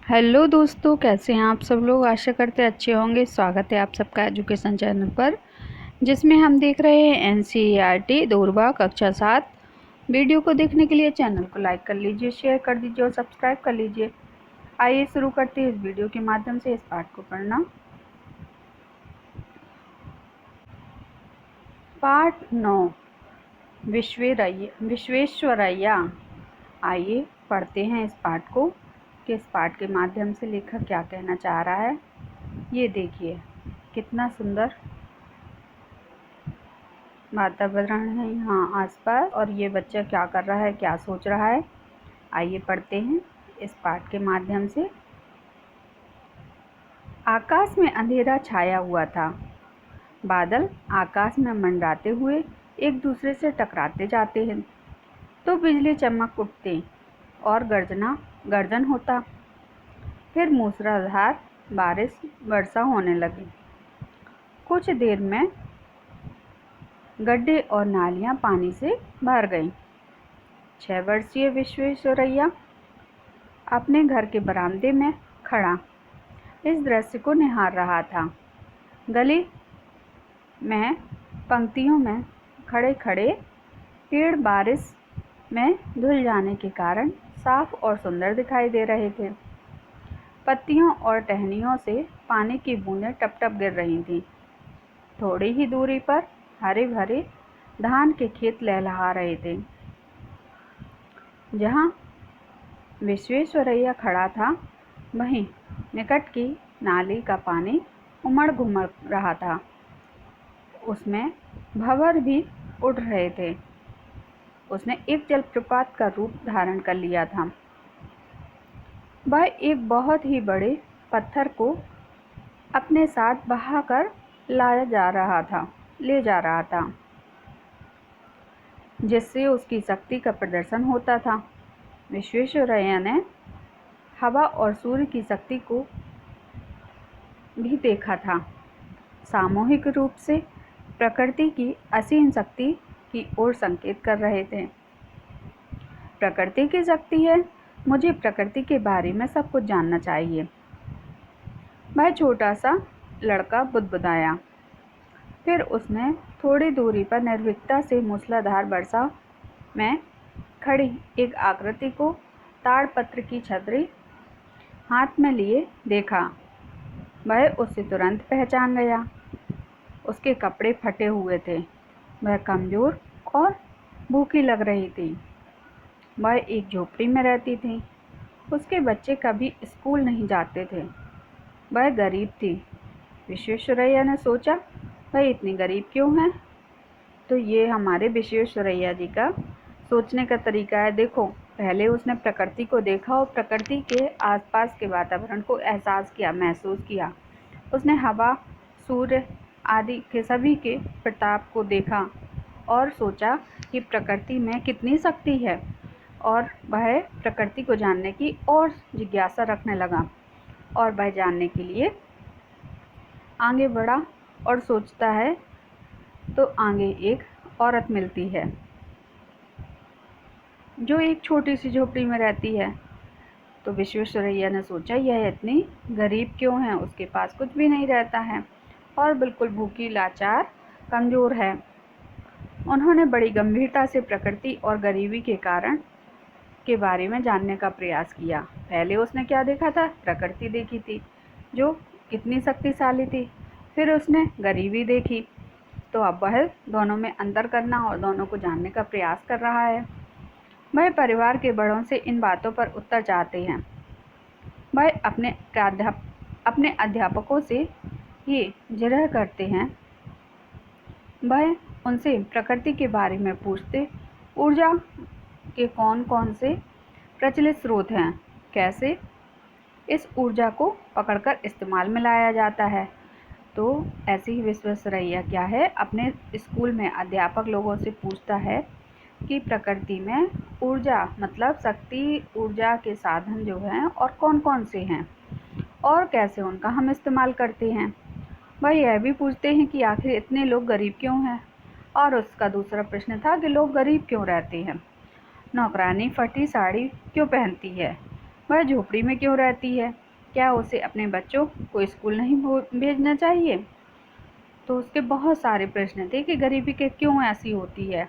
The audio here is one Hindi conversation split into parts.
हेलो दोस्तों, कैसे हैं आप सब लोग। आशा करते हैं अच्छे होंगे। स्वागत है आप सबका एजुकेशन चैनल पर, जिसमें हम देख रहे हैं एनसीईआरटी दूरबा कक्षा 7। वीडियो को देखने के लिए चैनल को लाइक कर लीजिए, शेयर कर दीजिए और सब्सक्राइब कर लीजिए। आइए शुरू करते हैं इस वीडियो के माध्यम से इस पाठ को पढ़ना। पाठ 9 विश्वेश्वरैया। आइए पढ़ते हैं इस पाठ को कि इस पाठ के माध्यम से लेखक क्या कहना चाह रहा है। ये देखिए कितना सुंदर वातावरण है यहाँ आसपास, और ये बच्चा क्या कर रहा है, क्या सोच रहा है। आइए पढ़ते हैं इस पाठ के माध्यम से। आकाश में अंधेरा छाया हुआ था। बादल आकाश में मंडराते हुए एक दूसरे से टकराते जाते हैं तो बिजली चमक उठती और गर्जन होता। फिर मूसलाधार वर्षा होने लगी। कुछ देर में गड्ढे और नालियां पानी से भर गईं। 6 वर्षीय विश्वेश्वरैया अपने घर के बरामदे में खड़ा इस दृश्य को निहार रहा था। गली में पंक्तियों में खड़े खड़े पेड़ बारिश में धुल जाने के कारण साफ और सुंदर दिखाई दे रहे थे। पत्तियों और टहनियों से पानी की बूंदें टप टप गिर रही थीं। थोड़ी ही दूरी पर हरे भरे धान के खेत लहलहा रहे थे। जहाँ विश्वेश्वरैया खड़ा था वहीं निकट की नाली का पानी उमड़ घुमड़ रहा था। उसमें भंवर भी उड़ रहे थे। उसने एक जलप्रपात का रूप धारण कर लिया था। वह एक बहुत ही बड़े पत्थर को अपने साथ बहाकर ले जा रहा था, जिससे उसकी शक्ति का प्रदर्शन होता था। विश्वेश्वरैया ने हवा और सूर्य की शक्ति को भी देखा था। सामूहिक रूप से प्रकृति की असीम शक्ति की ओर संकेत कर रहे थे। प्रकृति की शक्ति है, मुझे प्रकृति के बारे में सब कुछ जानना चाहिए। वह छोटा सा लड़का बुदबुदाया। फिर उसने थोड़ी दूरी पर निर्भीकता से मूसलाधार वर्षा में खड़ी एक आकृति को ताड़पत्र की छतरी हाथ में लिए देखा। वह उसे तुरंत पहचान गया। उसके कपड़े फटे हुए थे। वह कमजोर और भूखी लग रही थी। वह एक झोपड़ी में रहती थी। उसके बच्चे कभी स्कूल नहीं जाते थे। वह गरीब थी। विश्वेश्वरैया ने सोचा, वह इतनी गरीब क्यों है। तो ये हमारे विश्वेश्वरैया जी का सोचने का तरीका है। देखो, पहले उसने प्रकृति को देखा और प्रकृति के आसपास के वातावरण को एहसास किया, महसूस किया। उसने हवा, सूर्य आदि के सभी के प्रताप को देखा और सोचा कि प्रकृति में कितनी शक्ति है, और वह प्रकृति को जानने की और जिज्ञासा रखने लगा। और वह जानने के लिए आगे बढ़ा और सोचता है तो आगे एक औरत मिलती है जो एक छोटी सी झोपड़ी में रहती है। तो विश्वेश्वरैया ने सोचा, यह इतनी गरीब क्यों है, उसके पास कुछ भी नहीं रहता है और बिल्कुल भूखी, लाचार, कमज़ोर है। उन्होंने बड़ी गंभीरता से प्रकृति और गरीबी के कारण के बारे में जानने का प्रयास किया। पहले उसने क्या देखा था, प्रकृति देखी थी जो कितनी शक्तिशाली थी। फिर उसने गरीबी देखी। तो अब वह दोनों में अंतर करना और दोनों को जानने का प्रयास कर रहा है। वह परिवार के बड़ों से इन बातों पर उत्तर चाहते हैं। वह अपने अध्यापकों से ये जिरह करते हैं। वह उनसे प्रकृति के बारे में पूछते, ऊर्जा के कौन कौन से प्रचलित स्रोत हैं, कैसे इस ऊर्जा को पकड़कर इस्तेमाल में लाया जाता है। तो ऐसे ही विश्वेश्वरैया क्या है, अपने स्कूल में अध्यापक लोगों से पूछता है कि प्रकृति में ऊर्जा मतलब शक्ति, ऊर्जा के साधन जो हैं और कौन कौन से हैं और कैसे उनका हम इस्तेमाल करते हैं। वह यह भी पूछते हैं कि आखिर इतने लोग गरीब क्यों हैं। और उसका दूसरा प्रश्न था कि लोग गरीब क्यों रहते हैं। नौकरानी फटी साड़ी क्यों पहनती है। वह झोपड़ी में क्यों रहती है? क्या उसे अपने बच्चों को स्कूल नहीं भेजना चाहिए? तो उसके बहुत सारे प्रश्न थे कि गरीबी के क्यों ऐसी होती है।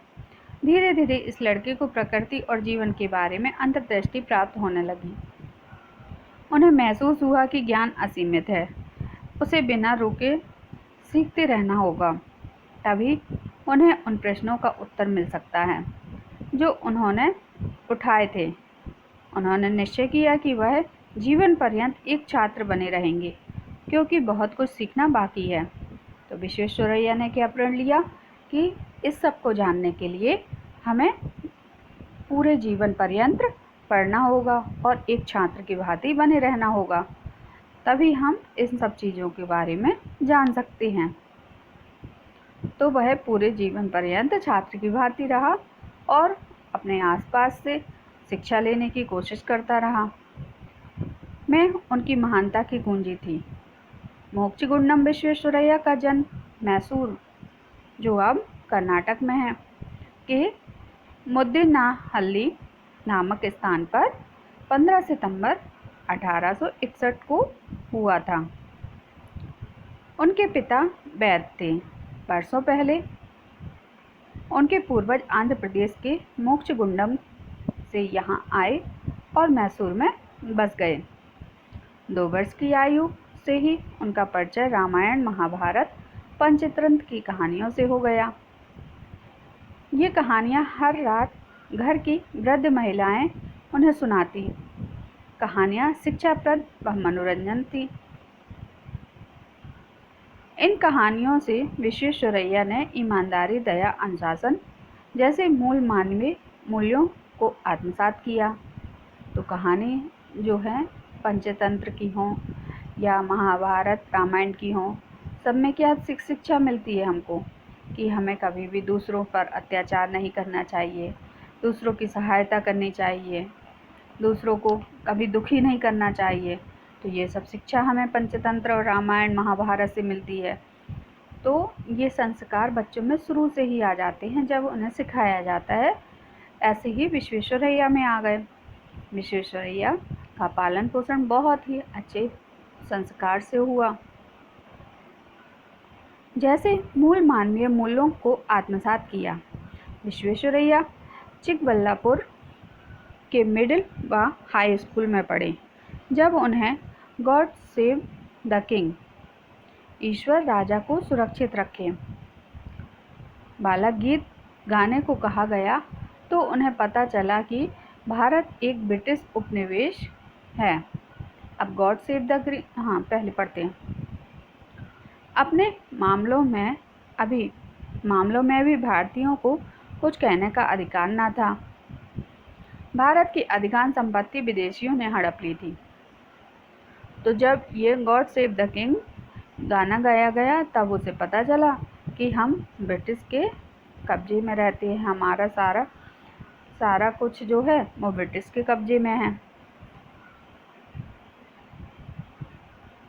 धीरे धीरे इस लड़के को प्रकृति और जीवन के बारे में अंतर्दृष्टि प्राप्त होने लगी। उन्हें महसूस हुआ कि ज्ञान असीमित है, उसे बिना रुके सीखते रहना होगा, तभी उन्हें उन प्रश्नों का उत्तर मिल सकता है जो उन्होंने उठाए थे। उन्होंने निश्चय किया कि वह जीवन पर्यंत एक छात्र बने रहेंगे, क्योंकि बहुत कुछ सीखना बाकी है। तो विश्वेश्वरैया ने क्या प्रण लिया कि इस सब को जानने के लिए हमें पूरे जीवन पर्यंत पढ़ना होगा और एक छात्र की भांति बने रहना होगा, तभी हम इन सब चीज़ों के बारे में जान सकते हैं। तो वह पूरे जीवन पर्यंत छात्र की भांति रहा और अपने आसपास से शिक्षा लेने की कोशिश करता रहा। में उनकी महानता की कुंजी थी। मोक्षगुंडम विश्वेश्वरैया का जन्म मैसूर, जो अब कर्नाटक में है, के मुद्देनाहल्ली नामक स्थान पर 15 सितंबर 1861 को हुआ था। उनके पिता वैद्य थे। वर्षों पहले उनके पूर्वज आंध्र प्रदेश के मोक्षगुंडम से यहाँ आए और मैसूर में बस गए। 2 वर्ष की आयु से ही उनका परिचय रामायण, महाभारत, पंचतंत्र की कहानियों से हो गया। ये कहानियाँ हर रात घर की वृद्ध महिलाएं उन्हें सुनाती। कहानियाँ शिक्षाप्रद व मनोरंजन थी। इन कहानियों से विश्वेश्वरैया ने ईमानदारी, दया, अनुशासन जैसे मूल मानवीय मूल्यों को आत्मसात किया। तो कहानी जो है पंचतंत्र की हो या महाभारत, रामायण की हो, सब में क्या शिक्षा मिलती है हमको कि हमें कभी भी दूसरों पर अत्याचार नहीं करना चाहिए, दूसरों की सहायता करनी चाहिए, दूसरों को कभी दुखी नहीं करना चाहिए। तो ये सब शिक्षा हमें पंचतंत्र और रामायण, महाभारत से मिलती है। तो ये संस्कार बच्चों में शुरू से ही आ जाते हैं जब उन्हें सिखाया जाता है। ऐसे ही विश्वेश्वरैया में आ गए। विश्वेश्वरैया का पालन पोषण बहुत ही अच्छे संस्कार से हुआ। जैसे मूल मानवीय मूल्यों को आत्मसात किया। विश्वेश्वरैया चिकबल्लापुर के मिडिल व हाई स्कूल में पढ़े। जब उन्हें गॉड सेव द किंग, ईश्वर राजा को सुरक्षित रखे, बालक गीत गाने को कहा गया, तो उन्हें पता चला कि भारत एक ब्रिटिश उपनिवेश है। अब गॉड सेव द किंग पहले पढ़ते हैं। अपने मामलों में भी भारतीयों को कुछ कहने का अधिकार न था। भारत की अधिकांश संपत्ति विदेशियों ने हड़प ली थी। तो जब ये गॉड सेव द किंग गाना गाया गया, तब उसे पता चला कि हम ब्रिटिश के कब्जे में रहते हैं, हमारा सारा कुछ जो है वो ब्रिटिश के कब्जे में है।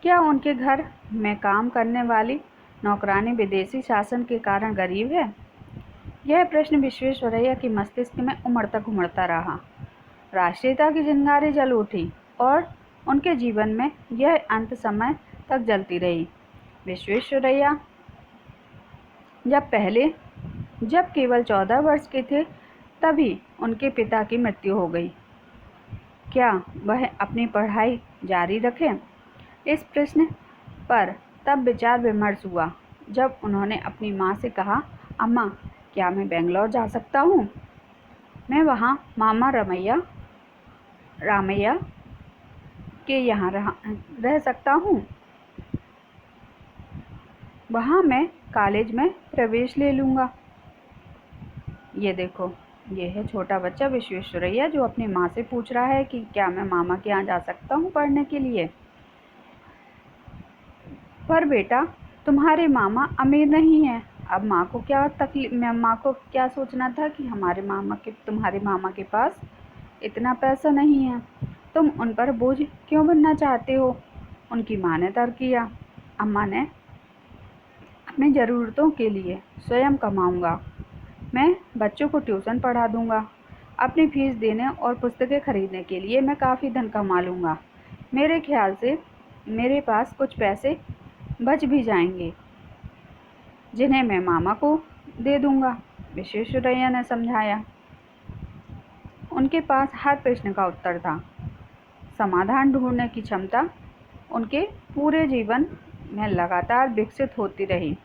क्या उनके घर में काम करने वाली नौकरानी विदेशी शासन के कारण गरीब है? यह प्रश्न विश्वेश्वरैया के मस्तिष्क में उमड़ता रहा। राष्ट्रीयता की चिंगारी जल उठी और उनके जीवन में यह अंत समय तक जलती रही। विश्वेश्वरैया जब केवल 14 वर्ष के थे, तभी उनके पिता की मृत्यु हो गई। क्या वह अपनी पढ़ाई जारी रखें? इस प्रश्न पर तब विचार विमर्श हुआ जब उन्होंने अपनी माँ से कहा, अम्मा, क्या मैं बेंगलोर जा सकता हूँ? मैं वहाँ मामा रामैया के यहाँ रह सकता हूँ। वहाँ मैं कॉलेज में प्रवेश ले लूँगा। ये देखो, ये है छोटा बच्चा विश्वेश्वरैया जो अपनी माँ से पूछ रहा है कि क्या मैं मामा के यहाँ जा सकता हूँ पढ़ने के लिए। पर बेटा, तुम्हारे मामा अमीर नहीं हैं। अब माँ को क्या सोचना था कि तुम्हारे मामा के पास इतना पैसा नहीं है, तुम उन पर बोझ क्यों बनना चाहते हो? उनकी माँ ने तर्क किया, अम्मा ने अपनी ज़रूरतों के लिए स्वयं कमाऊंगा, मैं बच्चों को ट्यूशन पढ़ा दूंगा, अपनी फीस देने और पुस्तकें खरीदने के लिए मैं काफ़ी धन कमा लूँगा। मेरे ख्याल से मेरे पास कुछ पैसे बच भी जाएंगे, जिन्हें मैं मामा को दे दूँगा, विश्वेश्वरैया ने समझाया। उनके पास हर प्रश्न का उत्तर था। समाधान ढूंढने की क्षमता उनके पूरे जीवन में लगातार विकसित होती रही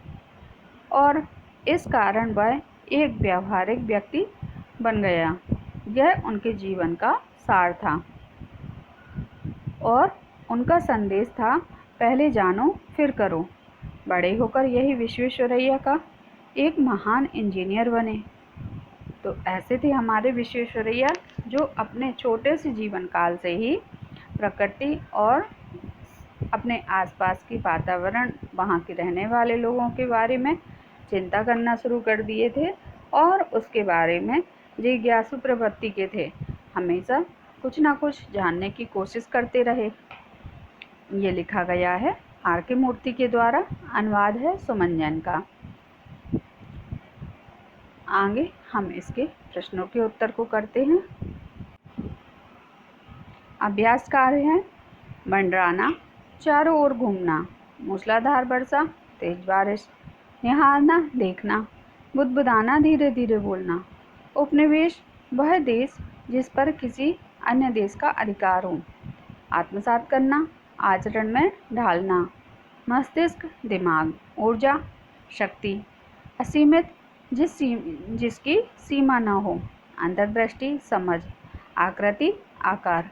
और इस कारण वह एक व्यावहारिक व्यक्ति बन गया। यह उनके जीवन का सार था और उनका संदेश था, पहले जानो फिर करो। बड़े होकर यही विश्वेश्वरैया का एक महान इंजीनियर बने। तो ऐसे थे हमारे विश्वेश्वरैया, जो अपने छोटे से जीवन काल से ही प्रकृति और अपने आसपास की वातावरण, वहाँ के रहने वाले लोगों के बारे में चिंता करना शुरू कर दिए थे और उसके बारे में जिज्ञासु प्रवृत्ति के थे। हमेशा कुछ ना कुछ जानने की कोशिश करते रहे। ये लिखा गया है R.K. मूर्ति के द्वारा, अनुवाद है सुमन जैन का। आगे हम इसके प्रश्नों के उत्तर को करते हैं। अभ्यास कार्य है, मंडराना, चारों ओर घूमना, मूसलाधार वर्षा, तेज बारिश, निहारना, देखना, बुदबुदाना, धीरे धीरे बोलना, उपनिवेश, वह देश जिस पर किसी अन्य देश का अधिकार हो, आत्मसात करना, आचरण में ढालना, मस्तिष्क, दिमाग, ऊर्जा, शक्ति, असीमित, जिसकी सीमा न हो, अंतर्दृष्टि, समझ, आकृति, आकार।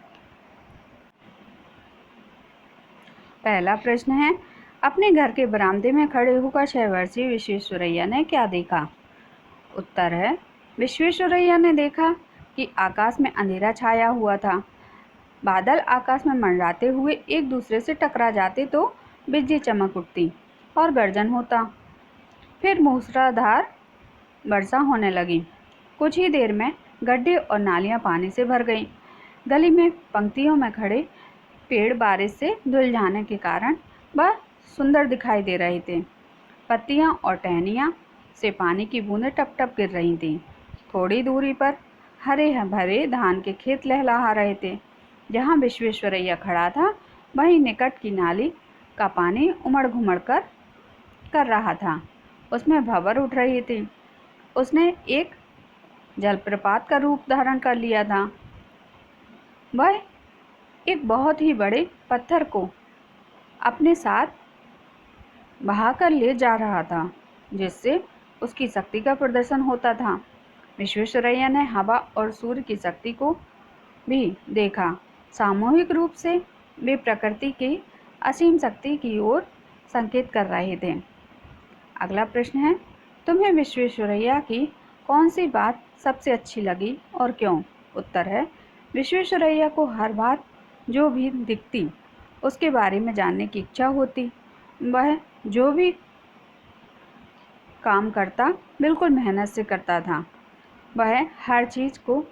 पहला प्रश्न है, अपने घर के बरामदे में खड़े होकर 6 वर्षीय विश्वेश्वरैया ने क्या देखा? उत्तर है, विश्वेश्वरैया ने देखा कि आकाश में अंधेरा छाया हुआ था। बादल आकाश में मंडराते हुए एक दूसरे से टकरा जाते तो बिजली चमक उठती और गर्जन होता। फिर मूसलाधार वर्षा होने लगी। कुछ ही देर में गड्ढे और नालियां पानी से भर गईं। गली में पंक्तियों में खड़े पेड़ बारिश से धुल जाने के कारण वह सुंदर दिखाई दे रहे थे। पत्तियां और टहनियां से पानी की बूंदें टप टप गिर रही थीं। थोड़ी दूरी पर हरे भरे धान के खेत लहलहा रहे थे। जहाँ विश्वेश्वरैया खड़ा था, वहीं निकट की नाली का पानी उमड़ घुमड़ कर रहा था। उसमें भंवर उठ रही थी। उसने एक जलप्रपात का रूप धारण कर लिया था। वह एक बहुत ही बड़े पत्थर को अपने साथ बहाकर ले जा रहा था, जिससे उसकी शक्ति का प्रदर्शन होता था। विश्वेश्वरैया ने हवा और सूर्य की शक्ति को भी देखा। सामूहिक रूप से वे प्रकृति की असीम शक्ति की ओर संकेत कर रहे थे। अगला प्रश्न है, तुम्हें विश्वेश्वरैया की कौन सी बात सबसे अच्छी लगी और क्यों? उत्तर है, विश्वेश्वरैया को हर बात जो भी दिखती उसके बारे में जानने की इच्छा होती। वह जो भी काम करता बिल्कुल मेहनत से करता था। वह हर चीज़ को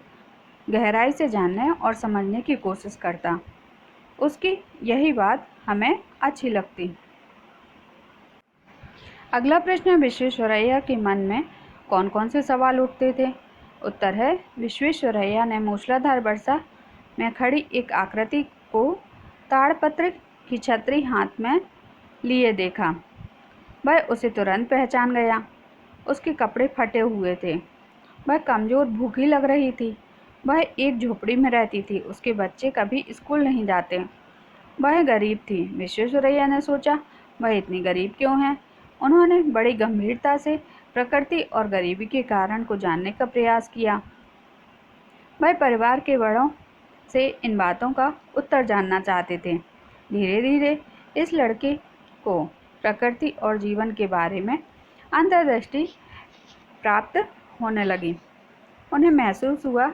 गहराई से जानने और समझने की कोशिश करता। उसकी यही बात हमें अच्छी लगती। अगला प्रश्न है, विश्वेश्वरैया के मन में कौन कौन से सवाल उठते थे? उत्तर है, विश्वेश्वरैया ने मूसलाधार वर्षा में खड़ी एक आकृति को ताड़पत्र की छतरी हाथ में लिए देखा। वह उसे तुरंत पहचान गया। उसके कपड़े फटे हुए थे। वह कमज़ोर भूखी लग रही थी। वह एक झोपड़ी में रहती थी। उसके बच्चे कभी स्कूल नहीं जाते। वह गरीब थी। विश्वेश्वरैया ने सोचा, वह इतनी गरीब क्यों है? उन्होंने बड़ी गंभीरता से प्रकृति और गरीबी के कारण को जानने का प्रयास किया। वह परिवार के बड़ों से इन बातों का उत्तर जानना चाहते थे। धीरे धीरे इस लड़के को प्रकृति और जीवन के बारे में अंतर्दृष्टि प्राप्त होने लगी। उन्हें महसूस हुआ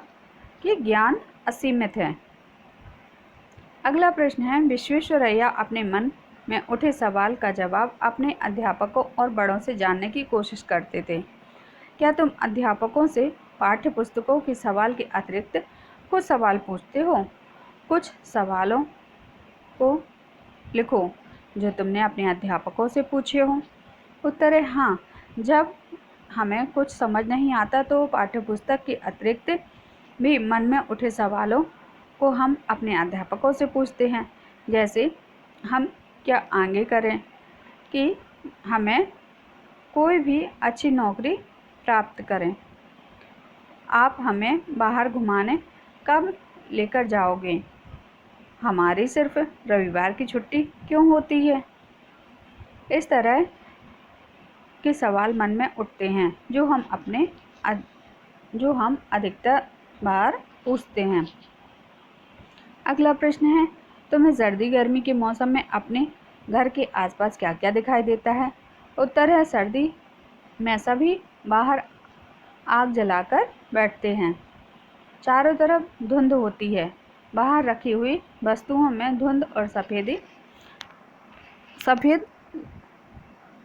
कि ज्ञान असीमित है। अगला प्रश्न है, विश्वेश्वरैया अपने मन में उठे सवाल का जवाब अपने अध्यापकों और बड़ों से जानने की कोशिश करते थे। क्या तुम अध्यापकों से पाठ्य पुस्तकों के सवाल के अतिरिक्त कुछ सवाल पूछते हो? कुछ सवालों को लिखो जो तुमने अपने अध्यापकों से पूछे हो। उत्तर है हाँ। जब हमें कुछ समझ नहीं आता तो पाठ्य पुस्तक के अतिरिक्त भी मन में उठे सवालों को हम अपने अध्यापकों से पूछते हैं, जैसे हम क्या आगे करें कि हमें कोई भी अच्छी नौकरी प्राप्त करें। आप हमें बाहर घुमाने कब लेकर जाओगे? हमारी सिर्फ रविवार की छुट्टी क्यों होती है? इस तरह के सवाल मन में उठते हैं जो हम अधिकतर बार पूछते हैं। अगला प्रश्न है, तुम्हें सर्दी गर्मी के मौसम में अपने घर के आसपास क्या क्या दिखाई देता है? उत्तर है, सर्दी में सभी बाहर आग जलाकर बैठते हैं। चारों तरफ धुंध होती है। बाहर रखी हुई वस्तुओं में धुंध और सफ़ेद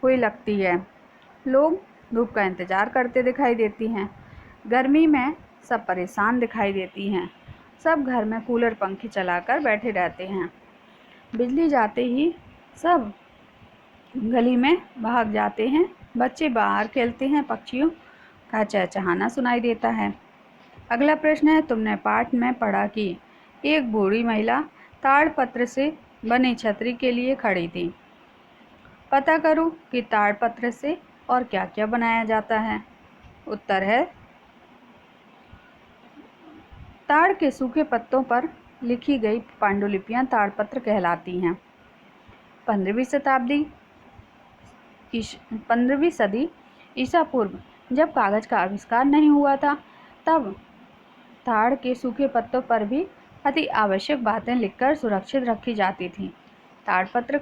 हुई लगती है। लोग धूप का इंतज़ार करते दिखाई देती हैं। गर्मी में सब परेशान दिखाई देती हैं। सब घर में कूलर पंखे चलाकर बैठे रहते हैं। बिजली जाते ही सब गली में भाग जाते हैं। बच्चे बाहर खेलते हैं। पक्षियों का चहचहाना सुनाई देता है। अगला प्रश्न है, तुमने पाठ में पढ़ा कि एक बूढ़ी महिला ताड़पत्र से बनी छतरी के लिए खड़ी थी। पता करो कि ताड़पत्र से और क्या क्या बनाया जाता है। उत्तर है, ताड़ के सूखे पत्तों पर लिखी गई पांडुलिपियां ताड़पत्र कहलाती हैं। 15वीं सदी ईसा पूर्व जब कागज का आविष्कार नहीं हुआ था, तब ताड़ के सूखे पत्तों पर भी अति आवश्यक बातें लिखकर सुरक्षित रखी जाती थीं। ताड़पत्र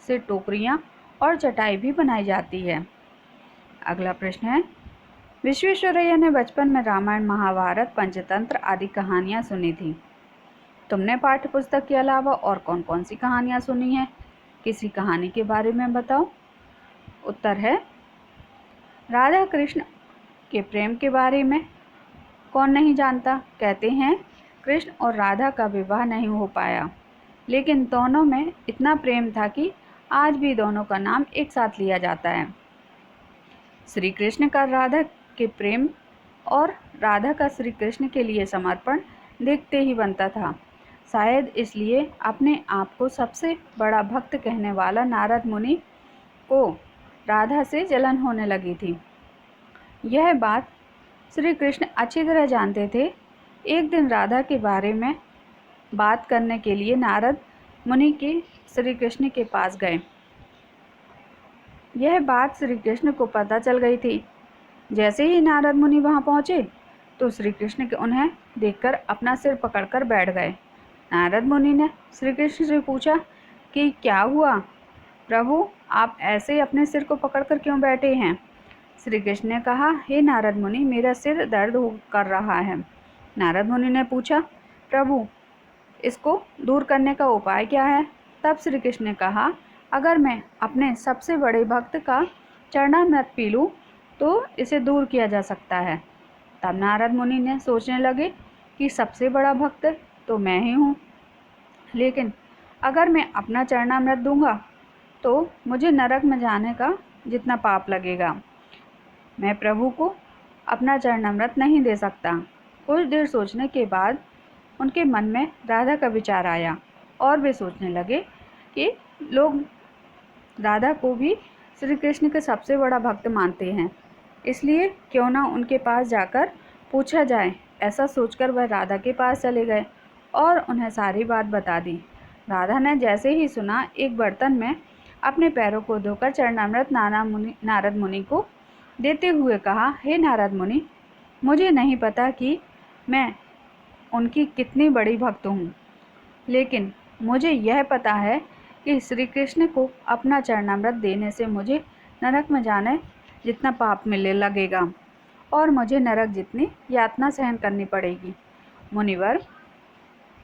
से टोकरियां और चटाई भी बनाई जाती है। अगला प्रश्न है, विश्वेश्वरैया ने बचपन में रामायण, महाभारत, पंचतंत्र आदि कहानियां सुनी थी। तुमने पाठ्य पुस्तक के अलावा और कौन कौन सी कहानियां सुनी हैं? किसी कहानी के बारे में बताओ। उत्तर है, राधा कृष्ण के प्रेम के बारे में कौन नहीं जानता। कहते हैं कृष्ण और राधा का विवाह नहीं हो पाया, लेकिन दोनों में इतना प्रेम था कि आज भी दोनों का नाम एक साथ लिया जाता है। श्री कृष्ण का राधा के प्रेम और राधा का श्री कृष्ण के लिए समर्पण देखते ही बनता था। शायद इसलिए अपने आप को सबसे बड़ा भक्त कहने वाला नारद मुनि को राधा से जलन होने लगी थी। यह बात श्री कृष्ण अच्छी तरह जानते थे। एक दिन राधा के बारे में बात करने के लिए नारद मुनि के श्री कृष्ण के पास गए। यह बात श्री कृष्ण को पता चल गई थी। जैसे ही नारद मुनि वहां पहुंचे तो श्री कृष्ण के उन्हें देखकर अपना सिर पकड़कर बैठ गए। नारद मुनि ने श्री कृष्ण से पूछा कि क्या हुआ प्रभु, आप ऐसे अपने सिर को पकड़कर क्यों बैठे हैं? श्री कृष्ण ने कहा, हे नारद मुनि, मेरा सिर दर्द कर रहा है। नारद मुनि ने पूछा, प्रभु, इसको दूर करने का उपाय क्या है? तब श्री कृष्ण ने कहा, अगर मैं अपने सबसे बड़े भक्त का चरणामृत पी लूँ तो इसे दूर किया जा सकता है। तब नारद मुनि ने सोचने लगे कि सबसे बड़ा भक्त तो मैं ही हूँ, लेकिन अगर मैं अपना चरणामृत दूंगा तो मुझे नरक में जाने का जितना पाप लगेगा। मैं प्रभु को अपना चरणामृत नहीं दे सकता। कुछ देर सोचने के बाद उनके मन में राधा का विचार आया और वे सोचने लगे कि लोग राधा को भी श्री कृष्ण के सबसे बड़ा भक्त मानते हैं, इसलिए क्यों ना उनके पास जाकर पूछा जाए। ऐसा सोचकर वह राधा के पास चले गए और उन्हें सारी बात बता दी। राधा ने जैसे ही सुना, एक बर्तन में अपने पैरों को धोकर चरणामृत नारद मुनि को देते हुए कहा, हे नारद मुनि, मुझे नहीं पता कि मैं उनकी कितनी बड़ी भक्त हूँ, लेकिन मुझे यह पता है कि श्री कृष्ण को अपना चरणामृत देने से मुझे नरक में जाने जितना पाप मिलने लगेगा और मुझे नरक जितनी यातना सहन करनी पड़ेगी। मुनिवर,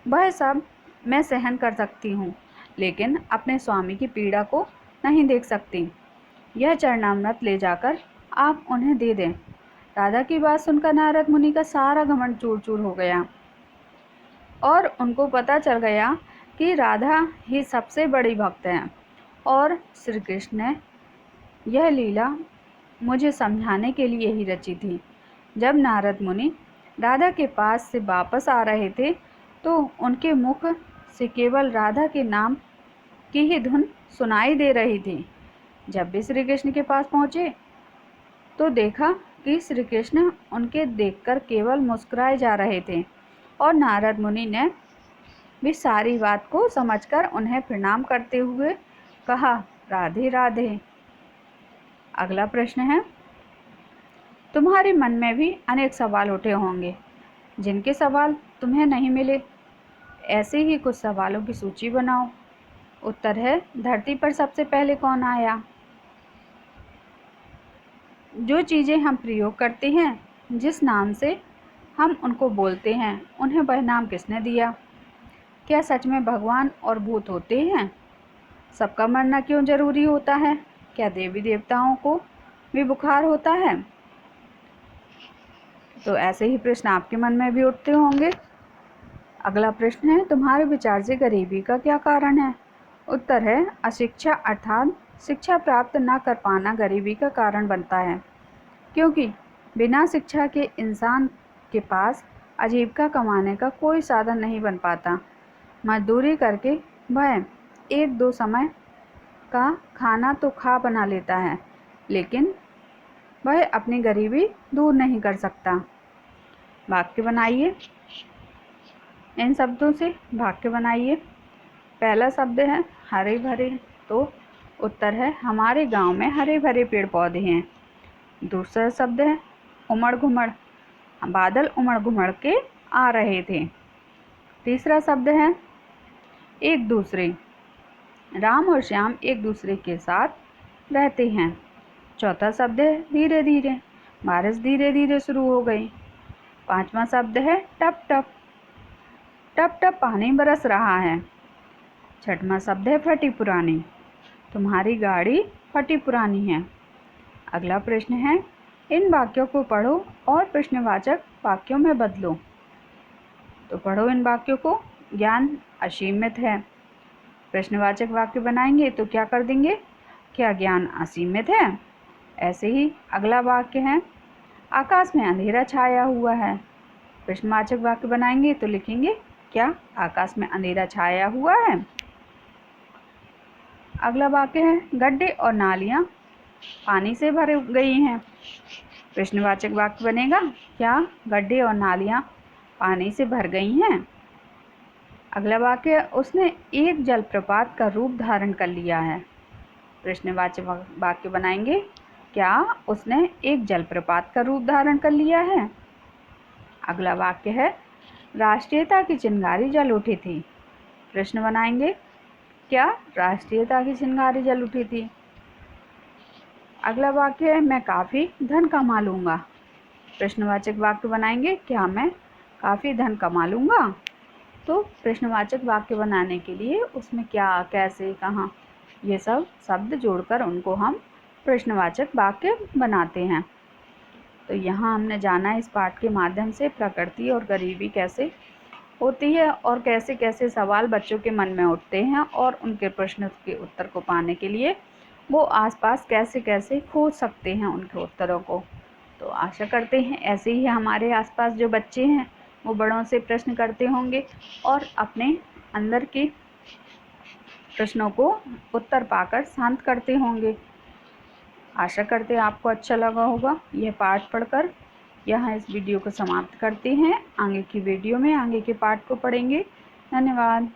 वह सब मैं सहन कर सकती हूँ, लेकिन अपने स्वामी की पीड़ा को नहीं देख सकती। यह चरणामृत ले जाकर आप उन्हें दे दें। राधा की बात सुनकर नारद मुनि का सारा घमंड चूर चूर हो गया और उनको पता चल गया कि राधा ही सबसे बड़ी भक्त हैं और श्री कृष्ण ने यह लीला मुझे समझाने के लिए ही रची थी। जब नारद मुनि राधा के पास से वापस आ रहे थे तो उनके मुख से केवल राधा के नाम की ही धुन सुनाई दे रही थी। जब भी श्री कृष्ण के पास पहुँचे तो देखा कि श्री कृष्ण उनके देखकर केवल मुस्कुराए जा रहे थे और नारद मुनि ने भी सारी बात को समझकर उन्हें प्रणाम करते हुए कहा, राधे राधे। अगला प्रश्न है, तुम्हारे मन में भी अनेक सवाल उठे होंगे जिनके सवाल तुम्हें नहीं मिले। ऐसे ही कुछ सवालों की सूची बनाओ। उत्तर है, धरती पर सबसे पहले कौन आया? जो चीज़ें हम प्रयोग करते हैं, जिस नाम से हम उनको बोलते हैं, उन्हें वह नाम किसने दिया? क्या सच में भगवान और भूत होते हैं? सबका मरना क्यों जरूरी होता है? क्या देवी देवताओं को भी बुखार होता है? तो ऐसे ही प्रश्न आपके मन में भी उठते होंगे। अगला प्रश्न है, तुम्हारे विचार से गरीबी का क्या कारण है? उत्तर है, अशिक्षा अर्थात शिक्षा प्राप्त न कर पाना गरीबी का कारण बनता है, क्योंकि बिना शिक्षा के इंसान के पास आजीविका कमाने का कोई साधन नहीं बन पाता। मजदूरी करके वह एक दो समय का खाना तो खा बना लेता है, लेकिन वह अपनी गरीबी दूर नहीं कर सकता। वाक्य बनाइए, इन शब्दों से वाक्य बनाइए। पहला शब्द है हरे भरे, तो उत्तर है, हमारे गांव में हरे भरे पेड़ पौधे हैं। दूसरा शब्द है उमड़ घुमड़, बादल उमड़ घुमड़ के आ रहे थे। तीसरा शब्द है एक दूसरे, राम और श्याम एक दूसरे के साथ रहते हैं। चौथा शब्द है धीरे धीरे, बारिश धीरे धीरे शुरू हो गई। पांचवा शब्द है टप टप, टप टप पानी बरस रहा है। छठवां शब्द है फटी पुरानी, तुम्हारी गाड़ी फटी पुरानी है। अगला प्रश्न है, इन वाक्यों को पढ़ो और प्रश्नवाचक वाक्यों में बदलो। तो पढ़ो इन वाक्यों को। ज्ञान असीमित है। प्रश्नवाचक वाक्य बनाएंगे तो क्या कर देंगे? क्या ज्ञान असीमित है? ऐसे ही अगला वाक्य है, आकाश में अंधेरा छाया हुआ है। प्रश्नवाचक वाक्य बनाएंगे तो लिखेंगे, क्या आकाश में अंधेरा छाया हुआ है? अगला वाक्य है, गड्ढे और नालियाँ पानी से भर गई हैं। प्रश्नवाचक वाक्य बनेगा, क्या गड्ढे और नालियाँ पानी से भर गई हैं? अगला वाक्य, उसने एक जलप्रपात का रूप धारण कर लिया है। प्रश्नवाचक वाक्य बनाएंगे, क्या उसने एक जलप्रपात का रूप धारण कर लिया है? अगला वाक्य है, राष्ट्रीयता की चिंगारी जल उठी थी। प्रश्न बनाएंगे, क्या राष्ट्रीयता की चिंगारी जल उठी थी? अगला वाक्य है, मैं काफ़ी धन कमा लूँगा। प्रश्नवाचक वाक्य बनाएंगे, क्या मैं काफ़ी धन कमा लूँगा? तो प्रश्नवाचक वाक्य बनाने के लिए उसमें क्या, कैसे, कहाँ, ये सब शब्द जोड़कर उनको हम प्रश्नवाचक वाक्य बनाते हैं। तो यहाँ हमने जाना इस पाठ के माध्यम से प्रकृति और गरीबी कैसे होती है और कैसे कैसे सवाल बच्चों के मन में उठते हैं और उनके प्रश्न के उत्तर को पाने के लिए वो आसपास कैसे कैसे खोज सकते हैं उनके उत्तरों को। तो आशा करते हैं ऐसे ही हमारे आसपास जो बच्चे हैं वो बड़ों से प्रश्न करते होंगे और अपने अंदर के प्रश्नों को उत्तर पाकर शांत करते होंगे। आशा करते हैं आपको अच्छा लगा होगा यह पाठ पढ़कर। यहाँ इस वीडियो को समाप्त करते हैं। आगे की वीडियो में आगे के पाठ को पढ़ेंगे। धन्यवाद।